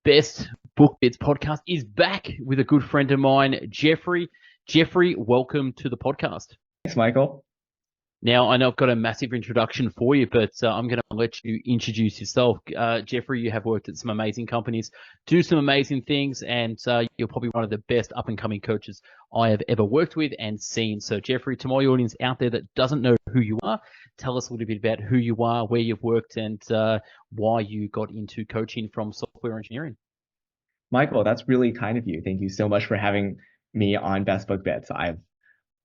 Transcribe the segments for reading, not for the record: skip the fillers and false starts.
Best Book Bits podcast is back with a good friend of mine, Jeffrey. Jeffrey, welcome to the podcast. Thanks, Michael. Now, I know I've got a massive introduction for you, but I'm going to let you introduce yourself. Jeffrey, you have worked at some amazing companies, do some amazing things, and you're probably one of the best up-and-coming coaches I have ever worked with and seen. So, Jeffrey, to my audience out there that doesn't know who you are, tell us a little bit about who you are, where you've worked, and why you got into coaching from software engineering. Michael, that's really kind of you. Thank you so much for having me on Best Book Bits. I've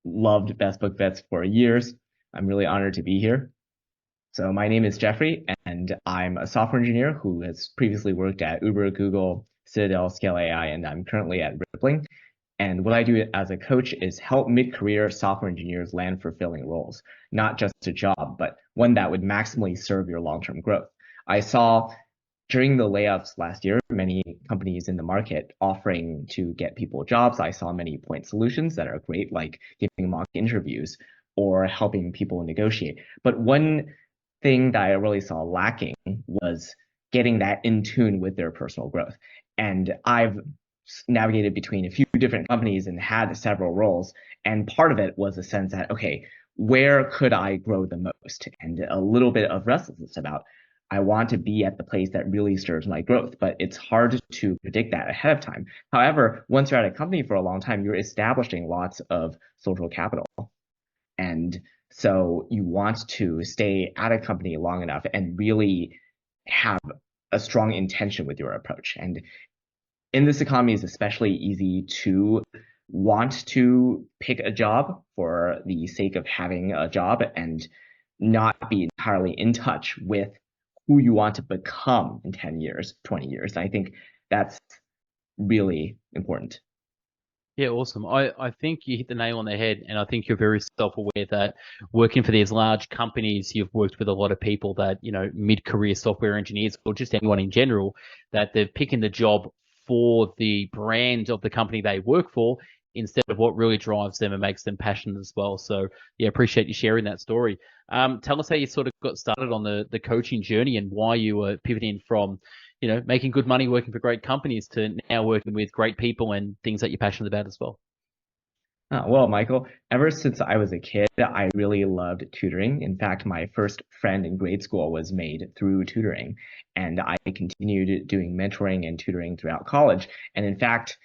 loved Best Book Bits for years. I'm really honored to be here. So my name is Jeffrey, and I'm a software engineer who has previously worked at Uber, Google, Citadel, Scale AI, and I'm currently at Rippling. And what I do as a coach is help mid-career software engineers land fulfilling roles, not just a job, but one that would maximally serve your long-term growth. I saw during the layoffs last year, many companies in the market offering to get people jobs. I saw many point solutions that are great, like giving mock interviews or helping people negotiate. But one thing that I really saw lacking was getting that in tune with their personal growth. And I've navigated between a few different companies and had several roles. And part of it was a sense that, okay, where could I grow the most? And a little bit of restlessness about I want to be at the place that really serves my growth, but it's hard to predict that ahead of time. However, once you're at a company for a long time, you're establishing lots of social capital. And so you want to stay at a company long enough and really have a strong intention with your approach. And in this economy, it's especially easy to want to pick a job for the sake of having a job and not be entirely in touch with who you want to become in 10 years, 20 years. I think that's really important. Yeah, awesome. I think you hit the nail on the head, and I think you're very self-aware that working for these large companies, you've worked with a lot of people that, mid-career software engineers or just anyone in general, that they're picking the job for the brand of the company they work for instead of what really drives them and makes them passionate as well. So, yeah, appreciate you sharing that story. Tell us how you sort of got started on the coaching journey and why you were pivoting from making good money working for great companies to now working with great people and things that you're passionate about as well. Well, Michael, ever since I was a kid, I really loved tutoring. In fact, my first friend in grade school was made through tutoring, and I continued doing mentoring and tutoring throughout college. And in fact,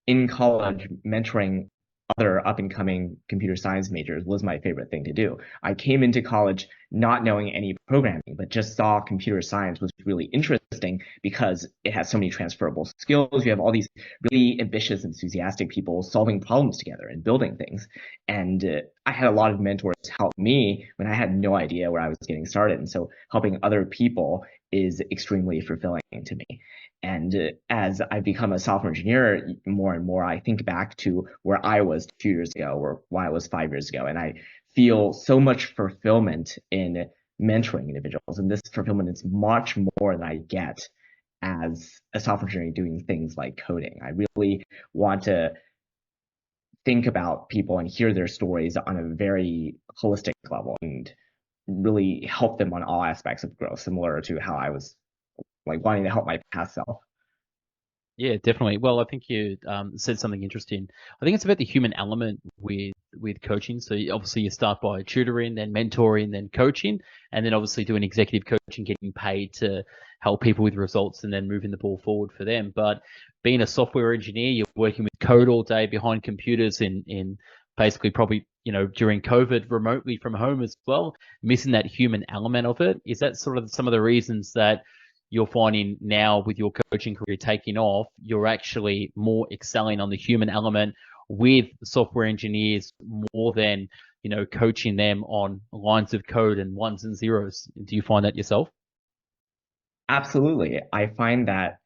in college, mentoring other up-and-coming computer science majors was my favorite thing to do. I came into college not knowing any programming, but just saw computer science was really interesting because it has so many transferable skills. You have all these really ambitious, enthusiastic people solving problems together and building things. And I had a lot of mentors help me when I had no idea where I was getting started. And so helping other people is extremely fulfilling to me. And as I become a software engineer more and more, I think back to where I was 2 years ago or why I was 5 years ago. And I feel so much fulfillment in mentoring individuals. And this fulfillment is much more than I get as a software engineer doing things like coding. I really want to think about people and hear their stories on a very holistic level and really help them on all aspects of growth, similar to how I was like wanting to help my past self. Yeah, definitely. Well, I think you said something interesting. I think it's about the human element with coaching. So obviously you start by tutoring, then mentoring, then coaching, and then obviously doing executive coaching, getting paid to help people with results and then moving the ball forward for them. But being a software engineer, you're working with code all day behind computers in basically probably, during COVID remotely from home as well, missing that human element of it. Is that sort of some of the reasons that you're finding now with your coaching career taking off, you're actually more excelling on the human element with software engineers more than, coaching them on lines of code and ones and zeros? Do you find that yourself? Absolutely. I find that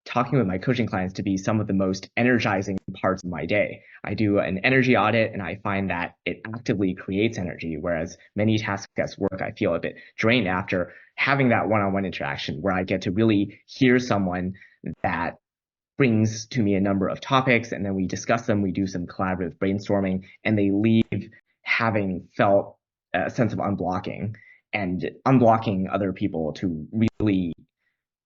talking with my coaching clients to be some of the most energizing parts of my day. I do an energy audit and I find that it actively creates energy, whereas many tasks at work, I feel a bit drained after having that one-on-one interaction where I get to really hear someone that brings to me a number of topics and then we discuss them, we do some collaborative brainstorming, and they leave having felt a sense of unblocking and unblocking other people to really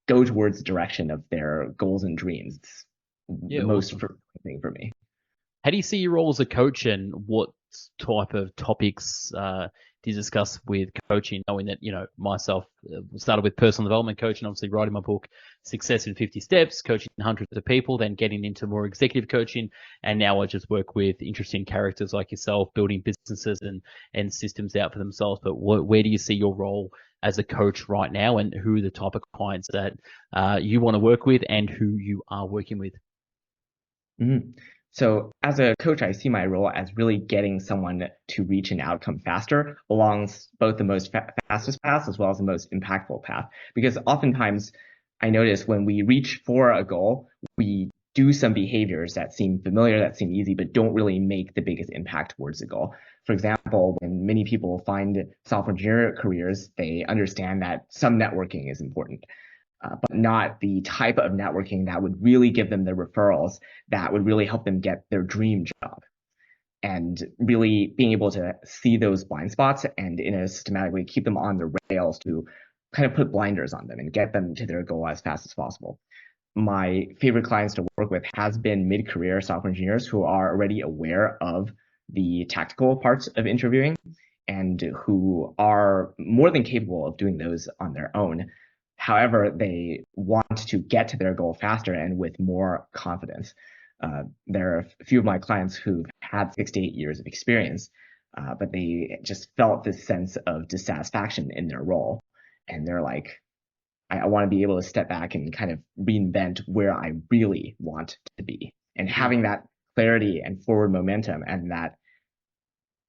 go towards the direction of their goals and dreams. It's the Yeah, most awesome. fulfilling thing for me. How do you see your role as a coach, and what type of topics do you discuss with coaching? Knowing that, myself started with personal development coaching, obviously writing my book, Success in 50 Steps, coaching hundreds of people, then getting into more executive coaching. And now I just work with interesting characters like yourself, building businesses and systems out for themselves. But where do you see your role as a coach right now, and who are the type of clients that you want to work with and who you are working with? Mhm. So as a coach, I see my role as really getting someone to reach an outcome faster along both the most fastest path as well as the most impactful path. Because oftentimes I notice when we reach for a goal, we do some behaviors that seem familiar, that seem easy, but don't really make the biggest impact towards the goal. For example, when many people find software engineer careers, they understand that some networking is important, but not the type of networking that would really give them the referrals that would really help them get their dream job. And really being able to see those blind spots and in a systematic way keep them on the rails to kind of put blinders on them and get them to their goal as fast as possible. My favorite clients to work with has been mid-career software engineers who are already aware of the tactical parts of interviewing and who are more than capable of doing those on their own. However, they want to get to their goal faster and with more confidence. There are a few of my clients who've had 6 to 8 years of experience, but they just felt this sense of dissatisfaction in their role. And they're like, I want to be able to step back and kind of reinvent where I really want to be. And Mm. having that clarity and forward momentum and that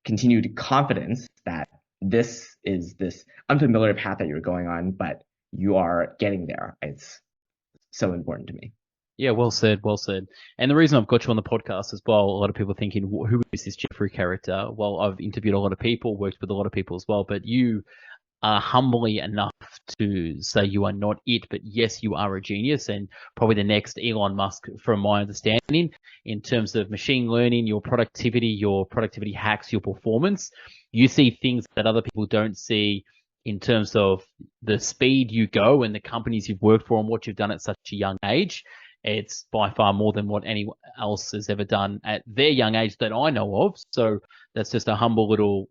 continued confidence that this is this unfamiliar path that you're going on, but you are getting there. It's so important to me. Yeah, well said, well said. And the reason I've got you on the podcast as well, a lot of people thinking, who is this Jeffrey character? Well, I've interviewed a lot of people, worked with a lot of people as well, but you are humbly enough to say you are not it, but yes, you are a genius and probably the next Elon Musk, from my understanding, in terms of machine learning, your productivity hacks, your performance. You see things that other people don't see in terms of the speed you go and the companies you've worked for and what you've done at such a young age. It's by far more than what anyone else has ever done at their young age that I know of. So that's just a humble little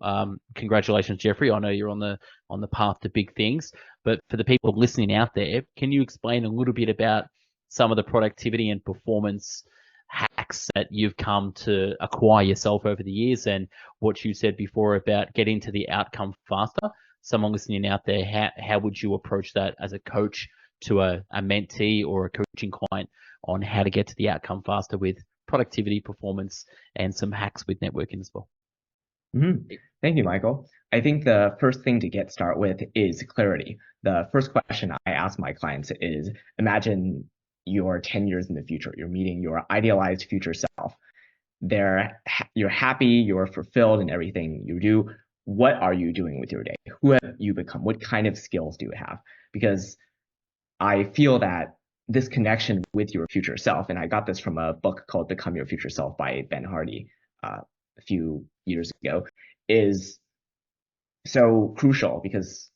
congratulations, Jeffrey. I know you're on the path to big things. But for the people listening out there, can you explain a little bit about some of the productivity and performance hacks that you've come to acquire yourself over the years, and what you said before about getting to the outcome faster? Someone listening out there, how would you approach that as a coach to a mentee or a coaching client on how to get to the outcome faster with productivity, performance, and some hacks with networking as well? Mm-hmm. Thank you, Michael. I think the first thing to get started with is clarity. The first question I ask my clients is, imagine you're 10 years in the future. You're meeting your idealized future self. You're happy, you're fulfilled in everything you do. What are you doing with your day? Who have you become? What kind of skills do you have? Because I feel that this connection with your future self, and I got this from a book called Become Your Future Self by Ben Hardy a few years ago, is so crucial because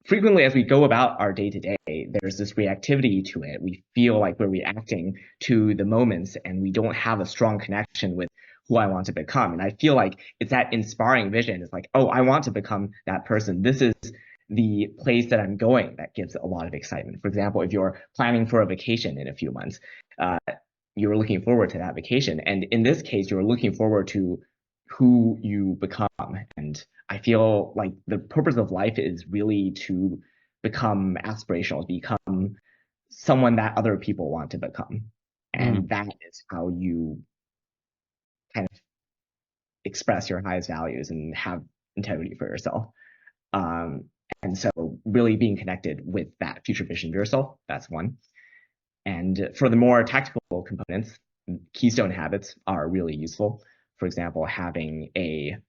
frequently as we go about our day to day, there's this reactivity to it. We feel like we're reacting to the moments and we don't have a strong connection with who I want to become. And I feel like it's that inspiring vision. It's like, oh, I want to become that person. This is the place that I'm going that gives a lot of excitement. For example, if you're planning for a vacation in a few months, uh, you're looking forward to that vacation. And in this case, you're looking forward to who you become. And I feel like the purpose of life is really to become aspirational, to become someone that other people want to become. Mm. And that is how you kind of express your highest values and have integrity for yourself. Um, and so really being connected with that future vision of yourself, that's one. And for the more tactical components, keystone habits are really useful. For example, having an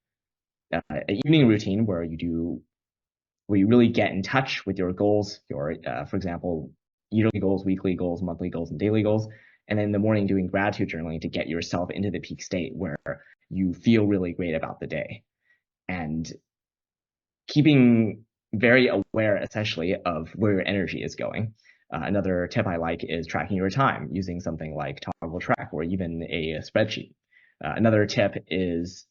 evening routine where you really get in touch with your goals, for example, yearly goals, weekly goals, monthly goals, and daily goals. And then in the morning doing gratitude journaling to get yourself into the peak state where you feel really great about the day. And keeping very aware essentially of where your energy is going. Another tip I like is tracking your time using something like Toggle Track or even a spreadsheet. Another tip is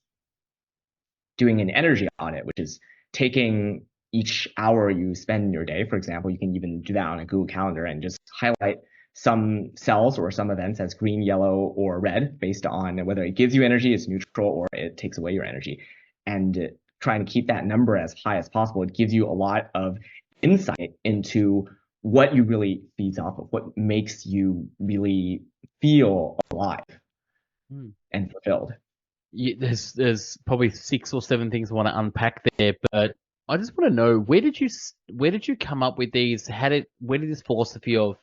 doing an energy audit, which is taking each hour you spend in your day. For example, you can even do that on a Google Calendar and just highlight some cells or some events as green, yellow, or red based on whether it gives you energy, it's neutral, or it takes away your energy. And trying to keep that number as high as possible, it gives you a lot of insight into what you really feeds off of, what makes you really feel alive and fulfilled. Yeah, there's probably 6 or 7 things I want to unpack there, but I just want to know where did you come up with these? Where did this philosophy of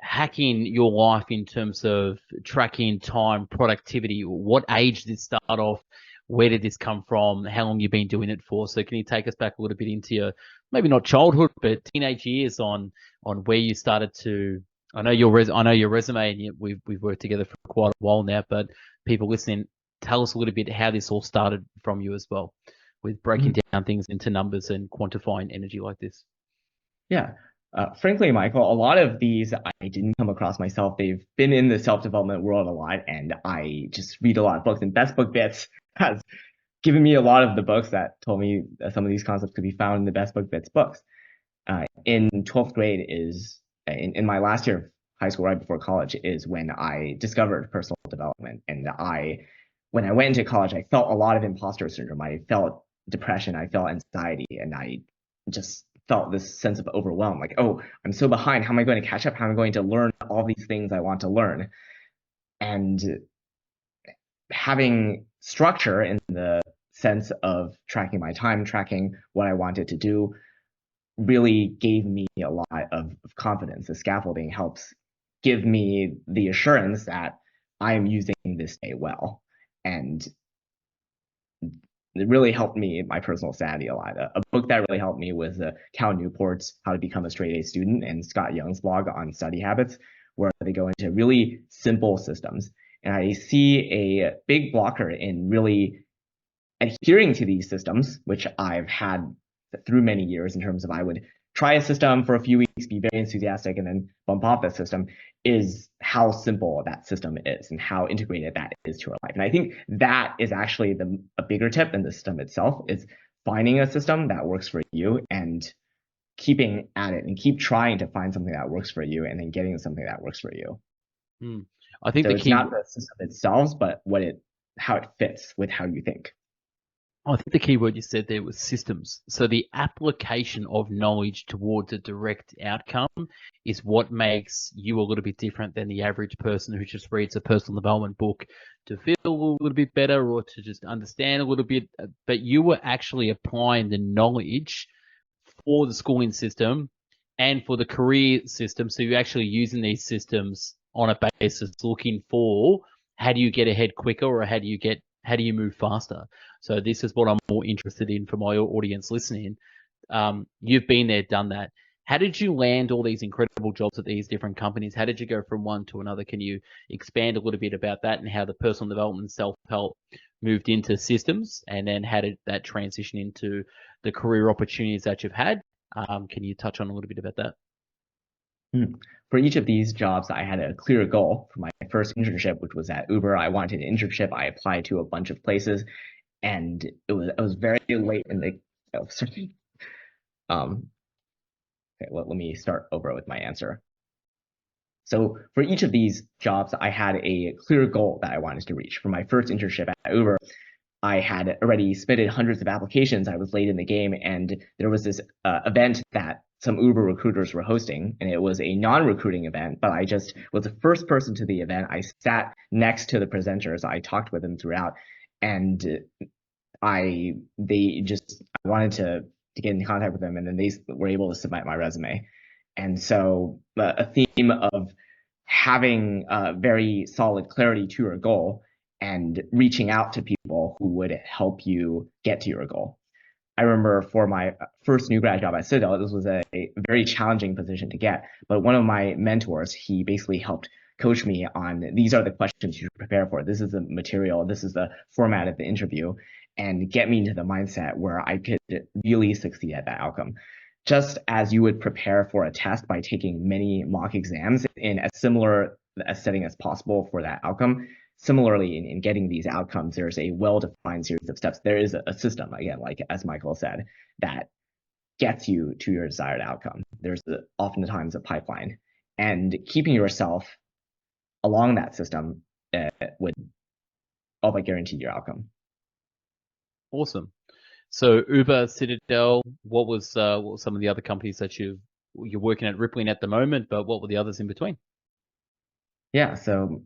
hacking your life in terms of tracking time, productivity? What age did it start off? Where did this come from? How long you been doing it for? So can you take us back a little bit into your maybe not childhood, but teenage years on where you started to? I know your resume, and we've worked together for quite a while now. But people listening, tell us a little bit how this all started from you as well, with breaking down things into numbers and quantifying energy like this. Yeah. Frankly, Michael, a lot of these I didn't come across myself. They've been in the self-development world a lot, and I just read a lot of books. And Best Book Bits has given me a lot of the books that told me that some of these concepts could be found in the Best Book Bits books. In 12th grade is in my last year of high school, right before college, is when I discovered personal development. And when I went into college, I felt a lot of imposter syndrome. I felt depression, I felt anxiety, and I just felt this sense of overwhelm. Like, oh, I'm so behind. How am I going to catch up? How am I going to learn all these things I want to learn? And having structure in the sense of tracking my time, tracking what I wanted to do, really gave me a lot of confidence. The scaffolding helps give me the assurance that I am using this day well. And it really helped me, my personal sanity a lot. A book that really helped me was Cal Newport's How to Become a Straight A Student and Scott Young's blog on study habits, where they go into really simple systems. And I see a big blocker in really adhering to these systems, which I've had through many years in terms of I would try a system for a few weeks, be very enthusiastic, and then bump off that system, is how simple that system is and how integrated that is to our life. And I think that is actually a bigger tip than the system itself, is finding a system that works for you and keeping at it and keep trying to find something that works for you and then getting something that works for you. I think so it's not the system itself, but how it fits with how you think. I think the key word you said there was systems. So the application of knowledge towards a direct outcome is what makes you a little bit different than the average person who just reads a personal development book to feel a little bit better or to just understand a little bit. But you were actually applying the knowledge for the schooling system and for the career system. So you're actually using these systems on a basis looking for how do you get ahead quicker or how do you move faster? So this is what I'm more interested in for my audience listening. You've been there, done that. How did you land all these incredible jobs at these different companies? How did you go from one to another? Can you expand a little bit about that and how the personal development and self-help moved into systems? And then how did that transition into the career opportunities that you've had? Can you touch on a little bit about that? For each of these jobs, I had a clear goal. For my first internship, which was at Uber, I wanted an internship. I applied to a bunch of places, and I was very late in the. Oh, sorry. Okay, let me start over with my answer. So for each of these jobs, I had a clear goal that I wanted to reach. For my first internship at Uber, I had already submitted hundreds of applications. I was late in the game, and there was this event that some Uber recruiters were hosting, and it was a non-recruiting event, but I just was the first person to the event. I sat next to the presenters. I talked with them throughout, and I wanted to get in contact with them, and then they were able to submit my resume. And so a theme of having very solid clarity to your goal and reaching out to people who would help you get to your goal. I remember for my first new grad job at Citadel, this was a very challenging position to get, but one of my mentors, he basically helped coach me on these are the questions you should prepare for. This is the material, this is the format of the interview, and get me into the mindset where I could really succeed at that outcome. just as you would prepare for a test by taking many mock exams in as similar a setting as possible for that outcome. Similarly, in getting these outcomes, there's a well-defined series of steps. There is a system, again, like as Michael said, that gets you to your desired outcome. There's oftentimes a pipeline, and keeping yourself along that system would all but guarantee your outcome. Awesome. So Uber, Citadel, what was some of the other companies that you're working at Rippling at the moment, but what were the others in between? Yeah, so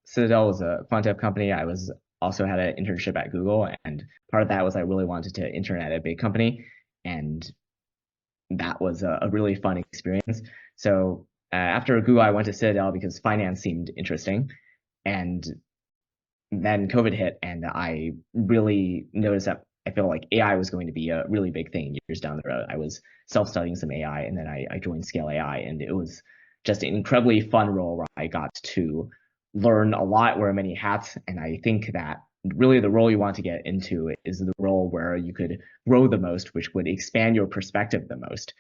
Citadel was a quant dev company. I was also had an internship at Google, and part of that was I really wanted to intern at a big company, and that was a really fun experience. So after Google, I went to Citadel because finance seemed interesting, and then COVID hit, and I really noticed that I feel like AI was going to be a really big thing years down the road. I was self-studying some AI, and then I joined Scale AI, and it was just an incredibly fun role where I got to learn a lot, wear many hats, and I think that really the role you want to get into is the role where you could grow the most, which would expand your perspective the most,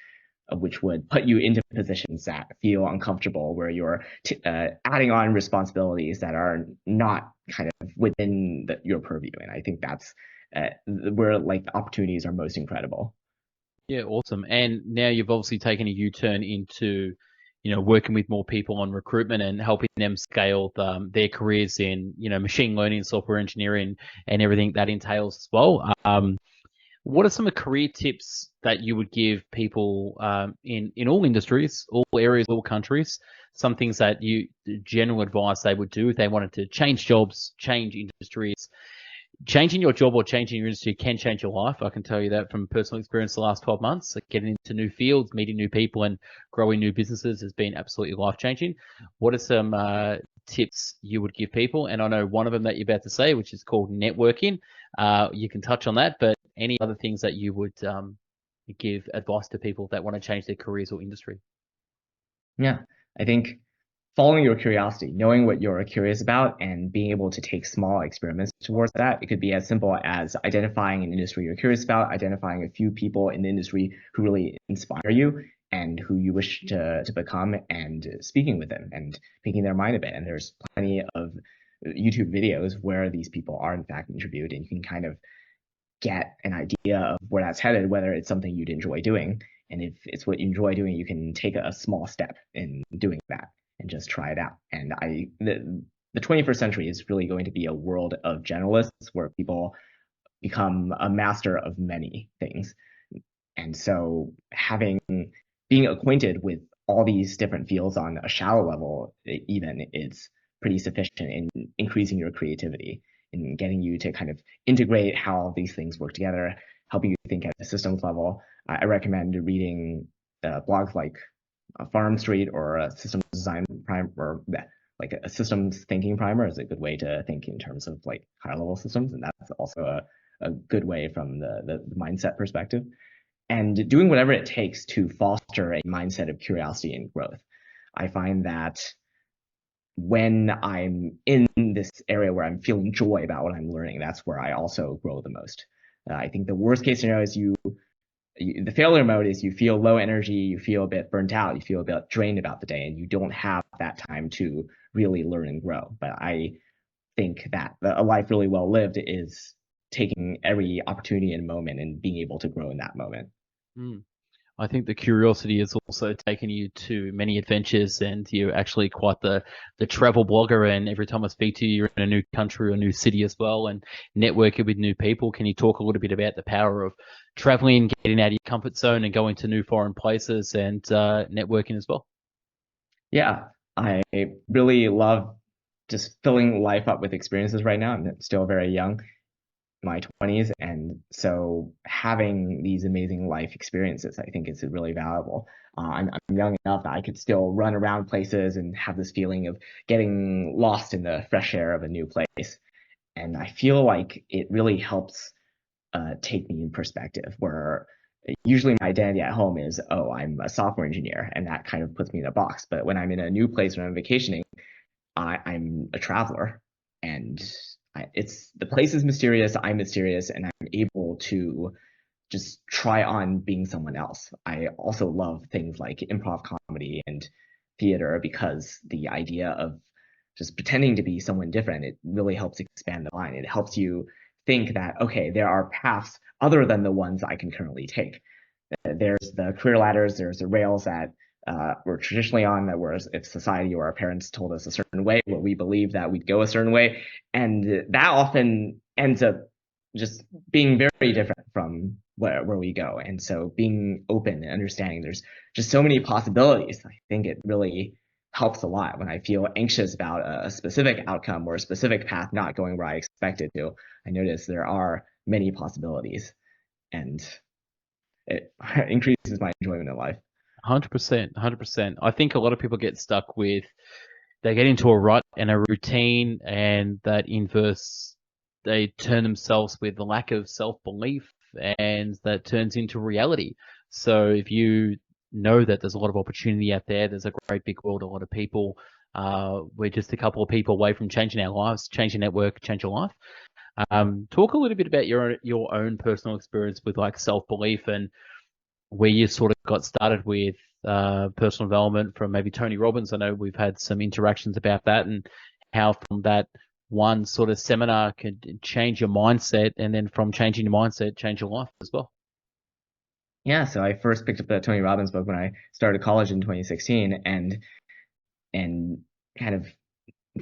which would put you into positions that feel uncomfortable, where you're adding on responsibilities that are not kind of within your purview. And I think that's where like the opportunities are most incredible. Yeah, awesome. And now you've obviously taken a U-turn into, working with more people on recruitment and helping them scale their careers in, machine learning, software engineering, and everything that entails as well. What are some of the career tips that you would give people in all industries, all areas, all countries? Some things that general advice they would do if they wanted to change jobs, change industries. Changing your job or changing your industry can change your life. I can tell you that from personal experience the last 12 months. Like getting into new fields, meeting new people, and growing new businesses has been absolutely life-changing. What are some tips you would give people? And I know one of them that you're about to say, which is called networking. You can touch on that, but any other things that you would give advice to people that want to change their careers or industry? Yeah, I think following your curiosity, knowing what you're curious about, and being able to take small experiments towards that. It could be as simple as identifying an industry you're curious about, identifying a few people in the industry who really inspire you and who you wish to become, and speaking with them and picking their mind a bit. And there's plenty of YouTube videos where these people are in fact interviewed, and you can kind of get an idea of where that's headed, whether it's something you'd enjoy doing. And if it's what you enjoy doing, you can take a small step in doing that and just try it out. And the 21st century is really going to be a world of generalists where people become a master of many things. And so being acquainted with all these different fields on a shallow level, even, is pretty sufficient in increasing your creativity, in getting you to kind of integrate how these things work together, helping you think at a systems level. I recommend reading blogs like Farm Street or a systems design prime, or like a systems thinking primer is a good way to think in terms of like higher level systems. And that's also a good way from the mindset perspective. And doing whatever it takes to foster a mindset of curiosity and growth. I find that when I'm in this area where I'm feeling joy about what I'm learning, that's where I also grow the most. I think the worst case scenario is the failure mode is you feel low energy, you feel a bit burnt out, you feel a bit drained about the day, and you don't have that time to really learn and grow. But I think that a life really well lived is taking every opportunity and moment and being able to grow in that moment. Mm. I think the curiosity has also taken you to many adventures, and you're actually quite the travel blogger. And every time I speak to you, you're in a new country or a new city as well, and networking with new people. Can you talk a little bit about the power of traveling, getting out of your comfort zone, and going to new foreign places and networking as well? Yeah, I really love just filling life up with experiences right now. I'm still very young, my 20s, and so having these amazing life experiences I think is really valuable. I'm young enough that I could still run around places and have this feeling of getting lost in the fresh air of a new place, and I feel like it really helps take me in perspective, where usually my identity at home is, oh, I'm a software engineer, and that kind of puts me in a box. But when I'm in a new place, when I'm vacationing, I'm a traveler, and it's the place is mysterious, I'm mysterious, and I'm able to just try on being someone else. I also love things like improv comedy and theater because the idea of just pretending to be someone different, it really helps expand the mind. It helps you think that, okay, there are paths other than the ones I can currently take. There's the career ladders, there's the rails that we're traditionally on, that whereas if society or our parents told us a certain way, what we believe that we'd go a certain way. And that often ends up just being very different from where we go. And so being open and understanding there's just so many possibilities, I think it really helps a lot when I feel anxious about a specific outcome or a specific path not going where I expect it to. I notice there are many possibilities, and it increases my enjoyment in life. 100%, 100%. I think a lot of people get stuck with, they get into a rut and a routine, and that inverse, they turn themselves with the lack of self-belief, and that turns into reality. So if you know that there's a lot of opportunity out there, there's a great big world, a lot of people, we're just a couple of people away from changing our lives, change your network, change your life. Talk a little bit about your own personal experience with like self-belief, and where you sort of got started with personal development from maybe Tony Robbins. I know we've had some interactions about that, and how from that one sort of seminar could change your mindset, and then from changing your mindset, change your life as well. Yeah, so I first picked up the Tony Robbins book when I started college in 2016, and kind of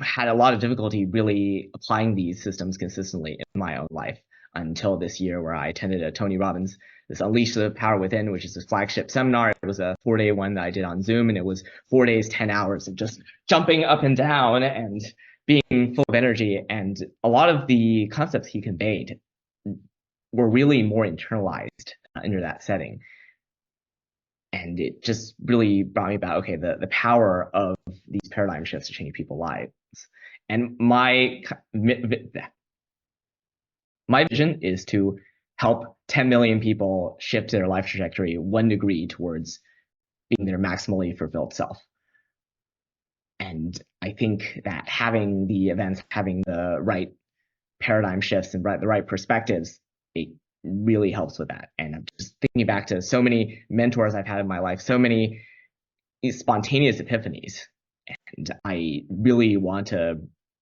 had a lot of difficulty really applying these systems consistently in my own life until this year, where I attended a Tony Robbins, this Unleash the Power Within, which is his flagship seminar. It was a 4-day one that I did on Zoom, and it was 4 days, 10 hours of just jumping up and down and being full of energy. And a lot of the concepts he conveyed were really more internalized into that setting. And it just really brought me about, okay, the power of these paradigm shifts to change people's lives. And my vision is to help 10 million people shift their life trajectory 1 degree towards being their maximally fulfilled self. And I think that having the events, having the right paradigm shifts and the right perspectives, it really helps with that. And I'm just thinking back to so many mentors I've had in my life, so many spontaneous epiphanies. And I really want to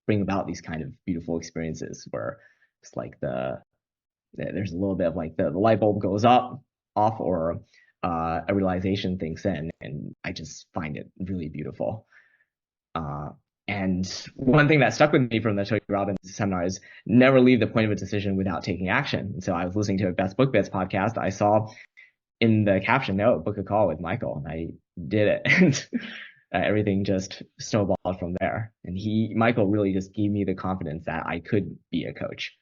bring about these kind of beautiful experiences where it's like there's a little bit of like the light bulb goes off, or a realization sinks in, and I just find it really beautiful. And one thing that stuck with me from the Tony Robbins seminar is never leave the point of a decision without taking action. And so I was listening to a Best Book Bits podcast. I saw in the caption, no, book a call with Michael. And I did it. And everything just snowballed from there. And Michael really just gave me the confidence that I could be a coach.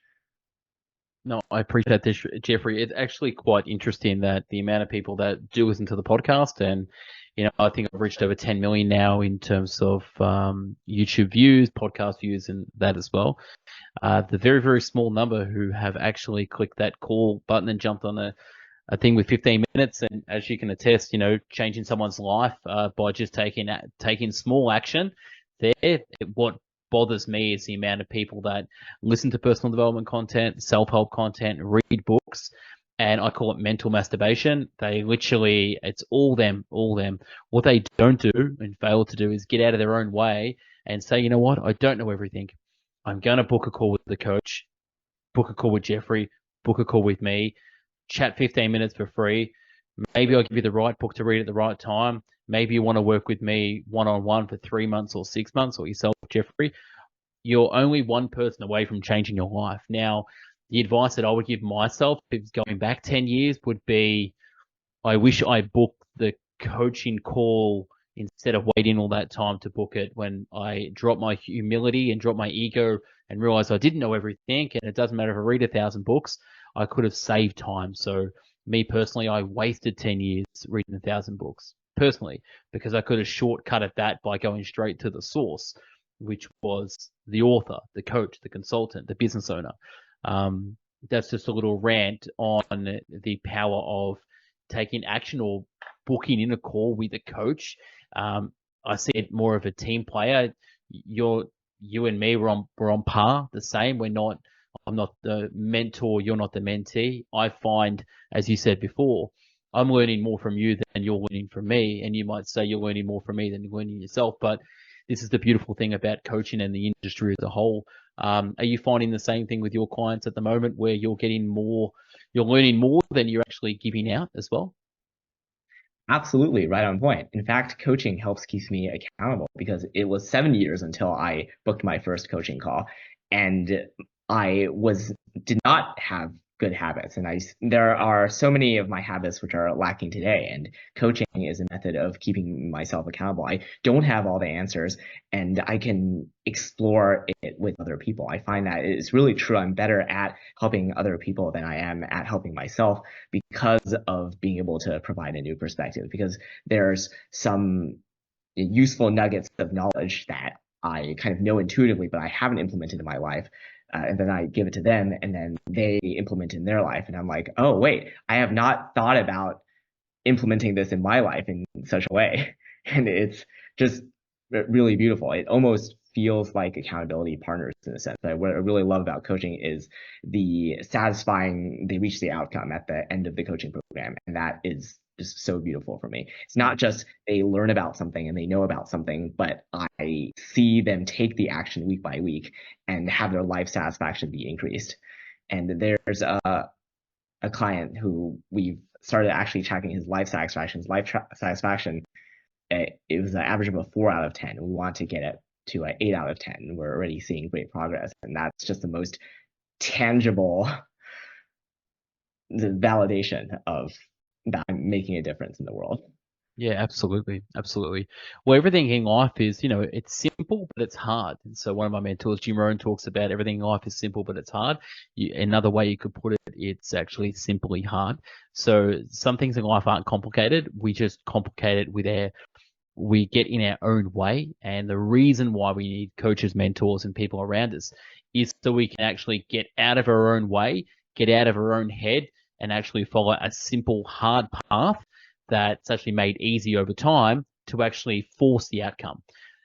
No, I appreciate this, Jeffrey. It's actually quite interesting that the amount of people that do listen to the podcast, and I think I've reached over 10 million now in terms of YouTube views, podcast views, and that as well. The very, very small number who have actually clicked that call button and jumped on a thing with 15 minutes, and as you can attest, changing someone's life by just taking small action there. What bothers me is the amount of people that listen to personal development content, self-help content, read books, and I call it mental masturbation. They literally, it's all them. What they don't do and fail to do is get out of their own way and say, you know what, I don't know everything. I'm going to book a call with the coach, book a call with Jeffrey, book a call with me, chat 15 minutes for free. Maybe I'll give you the right book to read at the right time. Maybe you want to work with me one-on-one for 3 months or 6 months, or yourself, Jeffrey. You're only one person away from changing your life. Now, the advice that I would give myself, if it's going back 10 years, would be, I wish I booked the coaching call instead of waiting all that time to book it, when I dropped my humility and dropped my ego and realized I didn't know everything. And it doesn't matter if I read 1,000 books, I could have saved time. So me personally, I wasted 10 years reading 1,000 books personally, because I could have shortcutted that by going straight to the source, which was the author, the coach, the consultant, the business owner. That's just a little rant on the power of taking action or booking in a call with a coach. I see it more of a team player. You and me, we're on par, the same. We're not I'm not the mentor, you're not the mentee. I find, as you said before, I'm learning more from you than you're learning from me. And you might say you're learning more from me than you're learning yourself. But this is the beautiful thing about coaching and the industry as a whole. Are you finding the same thing with your clients at the moment where you're getting more, you're learning more than you're actually giving out as well? Absolutely, right on point. In fact, coaching helps keeps me accountable because it was 7 years until I booked my first coaching call, and I was did not have good habits, and there are so many of my habits which are lacking today, and coaching is a method of keeping myself accountable. I don't have all the answers, and I can explore it with other people. I find that it's really true. I'm better at helping other people than I am at helping myself because of being able to provide a new perspective, because there's some useful nuggets of knowledge that I kind of know intuitively, but I haven't implemented in my life. And then I give it to them, and then they implement in their life. And I'm like, oh, wait, I have not thought about implementing this in my life in such a way. And it's just really beautiful. It almost feels like accountability partners in a sense. What I really love about coaching is the satisfying, they reach the outcome at the end of the coaching program. And that is just so beautiful for me. It's not just they learn about something and they know about something, but I see them take the action week by week and have their life satisfaction be increased. And there's a client who we've started actually tracking his life satisfaction. It was an average of a 4 out of 10. We want to get it to an 8 out of 10. We're already seeing great progress, and that's just the most tangible validation of that I'm making a difference in the world. Yeah, absolutely. Absolutely. Well, everything in life is, it's simple, but it's hard. And so one of my mentors, Jim Rohn, talks about everything in life is simple, but it's hard. Another way you could put it, it's actually simply hard. So some things in life aren't complicated. We just complicate it we get in our own way. And the reason why we need coaches, mentors, and people around us is so we can actually get out of our own way, get out of our own head, and actually follow a simple, hard path that's actually made easy over time to actually force the outcome.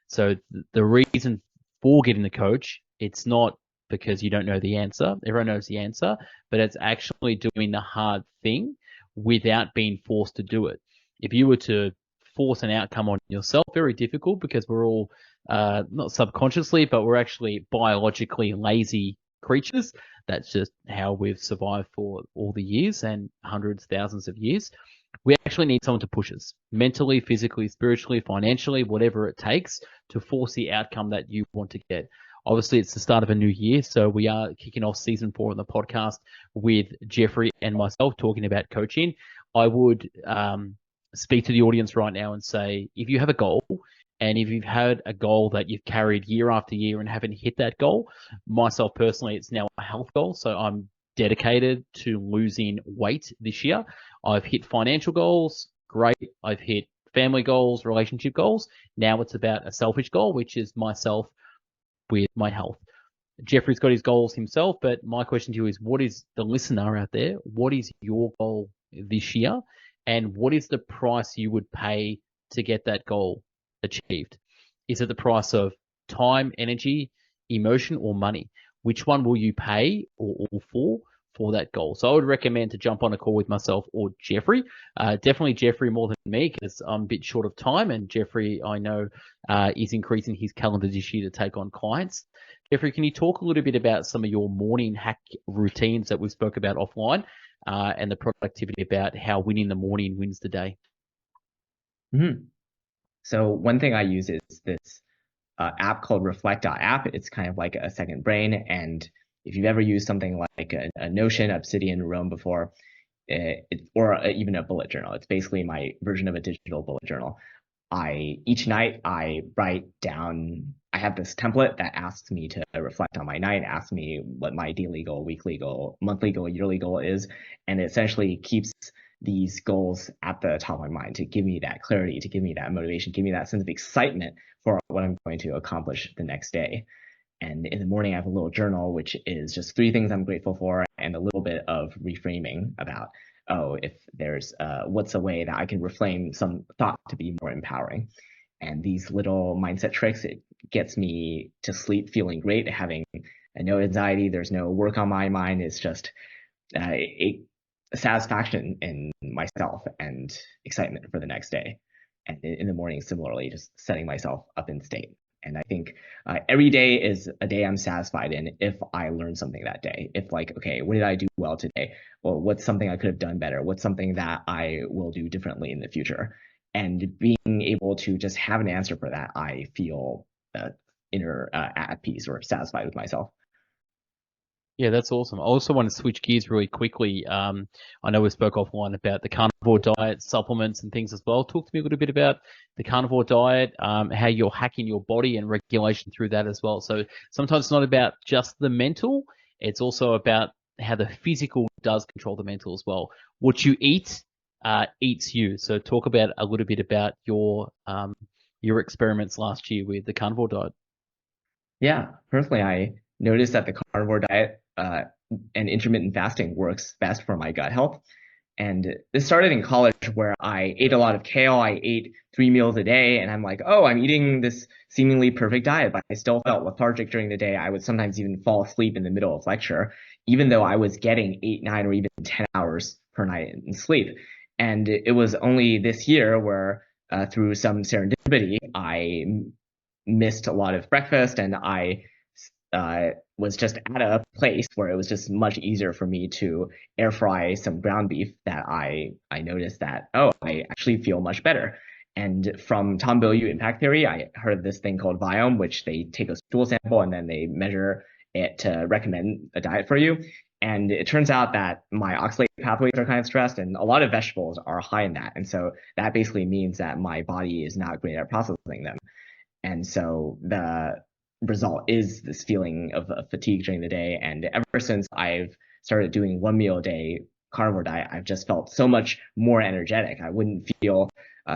So the reason for getting the coach, it's not because you don't know the answer. Everyone knows the answer, but it's actually doing the hard thing without being forced to do it. If you were to force an outcome on yourself, very difficult because we're all not subconsciously, but we're actually biologically lazy creatures. That's just how we've survived for all the years and hundreds, thousands of years. We actually need someone to push us mentally, physically, spiritually, financially, whatever it takes to force the outcome that you want to get. Obviously, it's the start of a new year, so we are kicking off season 4 of the podcast with Jeffrey and myself talking about coaching. I would speak to the audience right now and say, if you have a goal, and if you've had a goal that you've carried year after year and haven't hit that goal, myself personally, it's now a health goal. So I'm dedicated to losing weight this year. I've hit financial goals, great. I've hit family goals, relationship goals. Now it's about a selfish goal, which is myself with my health. Jeffrey's got his goals himself, but my question to you is, what is the listener out there? What is your goal this year? And what is the price you would pay to get that goal achieved? Is it the price of time, energy, emotion, or money? Which one will you pay or all for that goal? So I would recommend to jump on a call with myself or Jeffrey. Definitely Jeffrey more than me because I'm a bit short of time, and Jeffrey, I know, is increasing his calendar this year to take on clients. Jeffrey, can you talk a little bit about some of your morning hack routines that we spoke about offline, and the productivity about how winning the morning wins the day? Mm-hmm. So one thing I use is this app called Reflect.app. It's kind of like a second brain. And if you've ever used something like a Notion, Obsidian, Roam before, or even a bullet journal, it's basically my version of a digital bullet journal. Each night I write down, I have this template that asks me to reflect on my night, asks me what my daily goal, weekly goal, monthly goal, yearly goal is, and it essentially keeps these goals at the top of my mind to give me that clarity, to give me that motivation, give me that sense of excitement for what I'm going to accomplish the next day. And in the morning, I have a little journal, which is just 3 things I'm grateful for and a little bit of reframing about, oh, if there's what's a way that I can reframe some thought to be more empowering. And these little mindset tricks, it gets me to sleep feeling great, having and no anxiety. There's no work on my mind. It's just a satisfaction in myself and excitement for the next day. And in the morning, similarly, just setting myself up in state. And I think every day is a day I'm satisfied in if I learn something that day. If like, okay, what did I do well today? Well, what's something I could have done better? What's something that I will do differently in the future? And being able to just have an answer for that, I feel inner at peace or satisfied with myself. Yeah, that's awesome. I also want to switch gears really quickly. I know we spoke offline about the carnivore diet, supplements, and things as well. Talk to me a little bit about the carnivore diet, how you're hacking your body and regulation through that as well. So sometimes it's not about just the mental, it's also about how the physical does control the mental as well. What you eat eats you. So talk about a little bit about your experiments last year with the carnivore diet. Yeah, personally, I noticed that the carnivore diet and intermittent fasting works best for my gut health. And this started in college where I ate a lot of kale. I ate 3 meals a day, and I'm like, oh, I'm eating this seemingly perfect diet, but I still felt lethargic during the day. I would sometimes even fall asleep in the middle of lecture, even though I was getting 8, 9, or even 10 hours per night in sleep. And it was only this year where, through some serendipity, I missed a lot of breakfast, and I was just at a place where it was just much easier for me to air fry some ground beef that I noticed that, oh, I actually feel much better. And from Tom Bilyeu Impact Theory, I heard this thing called Viome, which they take a stool sample and then they measure it to recommend a diet for you. And it turns out that my oxalate pathways are kind of stressed, and a lot of vegetables are high in that. And so that basically means that my body is not great at processing them. And so the result is this feeling of fatigue during the day. And ever since I've started doing 1 meal a day carnivore diet, I've just felt so much more energetic. I wouldn't feel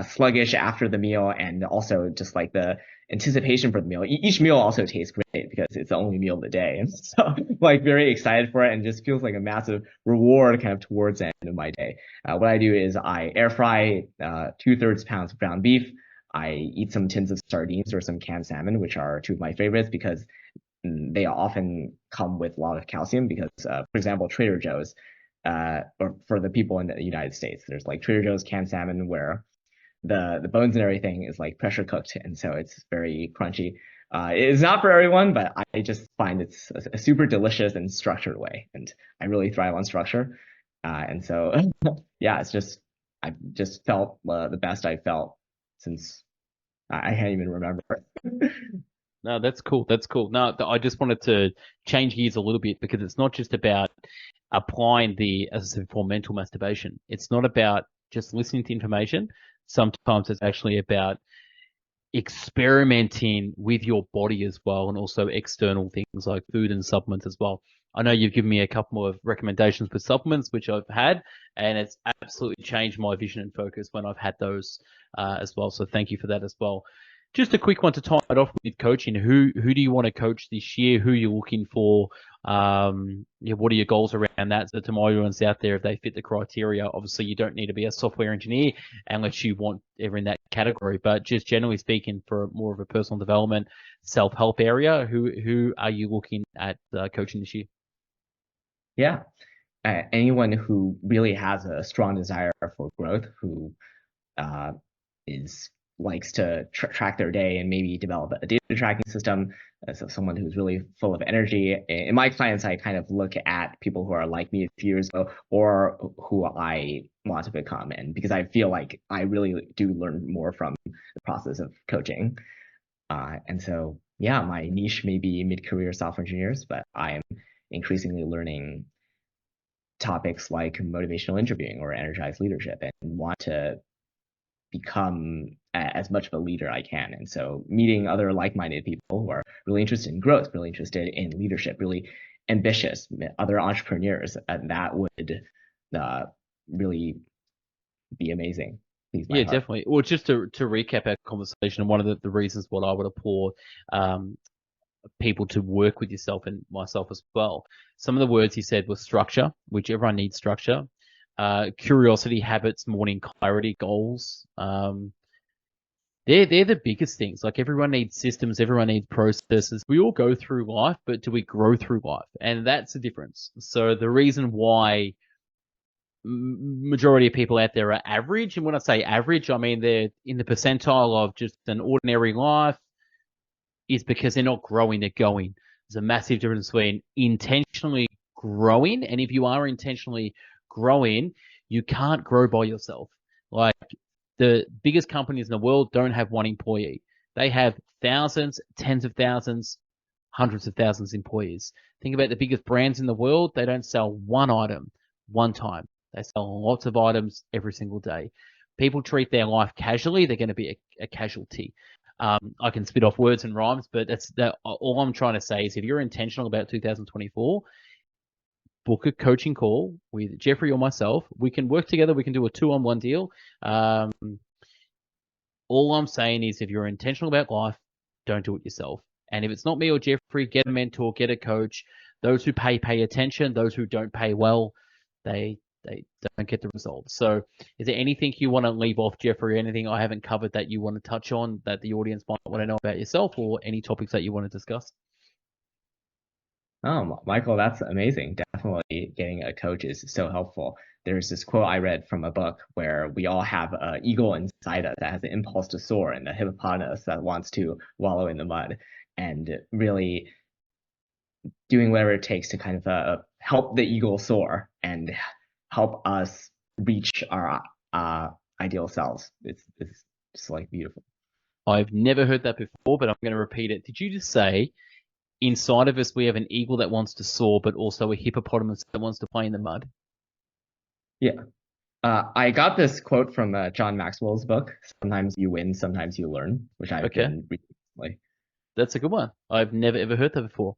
sluggish after the meal, and also just like the anticipation for the meal. Each meal also tastes great because it's the only meal of the day. And so like very excited for it, and just feels like a massive reward kind of towards the end of my day. What I do is I air fry 2/3 pounds of ground beef. I eat some tins of sardines or some canned salmon, which are two of my favorites because they often come with a lot of calcium. Because, for example, Trader Joe's, or for the people in the United States, there's like Trader Joe's canned salmon where the bones and everything is like pressure cooked, and so it's very crunchy. It's not for everyone, but I just find it's a super delicious and structured way, and I really thrive on structure. And so, yeah, it's just I just felt the best I felt since I can't even remember. No, that's cool. That's cool. No, I just wanted to change gears a little bit because it's not just about applying the, as I said before, mental masturbation. It's not about just listening to information. Sometimes it's actually about experimenting with your body as well, and also external things like food and supplements as well. I know you've given me a couple of recommendations for supplements, which I've had, and it's absolutely changed my vision and focus when I've had those as well. So thank you for that as well. Just a quick one to tie it off with coaching. Who do you want to coach this year? Who are you looking for? Yeah, what are your goals around that? So to my audience out there, if they fit the criteria, obviously you don't need to be a software engineer unless you want ever in that category. But just generally speaking, for more of a personal development, self-help area, who are you looking at coaching this year? Yeah, anyone who really has a strong desire for growth, who uh, is likes to track their day and maybe develop a data tracking system. So someone who's really full of energy. In my clients, I kind of look at people who are like me a few years ago or who I want to become. And because I feel like I really do learn more from the process of coaching. And so, yeah, my niche may be mid-career software engineers, but I am increasingly learning topics like motivational interviewing or energized leadership, and want to become as much of a leader I can. And so meeting other like-minded people who are really interested in growth, really interested in leadership, really ambitious, other entrepreneurs, that would uh, really be amazing. Please my Yeah, heart. definitely. Well, just to recap our conversation, one of the reasons what I would applaud um, people to work with yourself and myself as well. Some of the words he said were structure, which everyone needs structure, curiosity, habits, morning clarity, goals, They're the biggest things. Like everyone needs systems, everyone needs processes. We all go through life, but do we grow through life? And that's the difference. So the reason why majority of people out there are average, and when I say average, I mean they're in the percentile of just an ordinary life, is because they're not growing, they're going. There's a massive difference between intentionally growing, and if you are intentionally growing, you can't grow by yourself. Like the biggest companies in the world don't have one employee. They have thousands, tens of thousands, hundreds of thousands of employees. Think about the biggest brands in the world. They don't sell one item one time. They sell lots of items every single day. People treat their life casually, they're going to be a casualty. I can spit off words and rhymes, but that's that. All I'm trying to say is if you're intentional about 2024, book a coaching call with Jeffrey or myself. We can work together. We can do a 2-on-1 deal. All I'm saying is if you're intentional about life, don't do it yourself. And if it's not me or Jeffrey, get a mentor, get a coach. Those who pay attention. Those who don't pay well, they don't get the results. So is there anything you want to leave off, Jeffrey? Anything I haven't covered that you want to touch on that the audience might want to know about yourself, or any topics that you want to discuss? Oh, Michael, that's amazing. Definitely getting a coach is so helpful. There's this quote I read from a book where we all have an eagle inside us that has an impulse to soar and a hippopotamus that wants to wallow in the mud. And really doing whatever it takes to kind of help the eagle soar and help us reach our ideal selves. It's just like beautiful. I've never heard that before, but I'm going to repeat it. Did you just say inside of us we have an eagle that wants to soar, but also a hippopotamus that wants to play in the mud? Yeah. I got this quote from John Maxwell's book, Sometimes You Win, Sometimes You Learn, which I've Okay, been reading recently. that's a good one. I've never ever heard that before.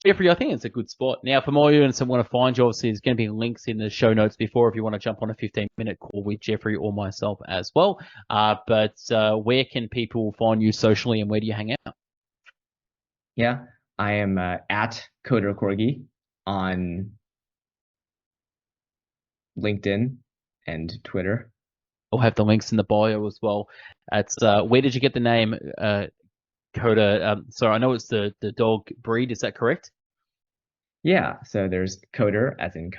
Jeffrey, I think it's a good spot. Now, for more audience that want to find you, obviously, there's going to be links in the show notes before if you want to jump on a 15-minute call with Jeffrey or myself as well. But where can people find you socially and where do you hang out? Yeah, I am at CoderCorgi on LinkedIn and Twitter. I'll have the links in the bio as well. It's where did you get the name Coda? Sorry, I know it's the dog breed. Is that correct? Yeah, so there's Coder as in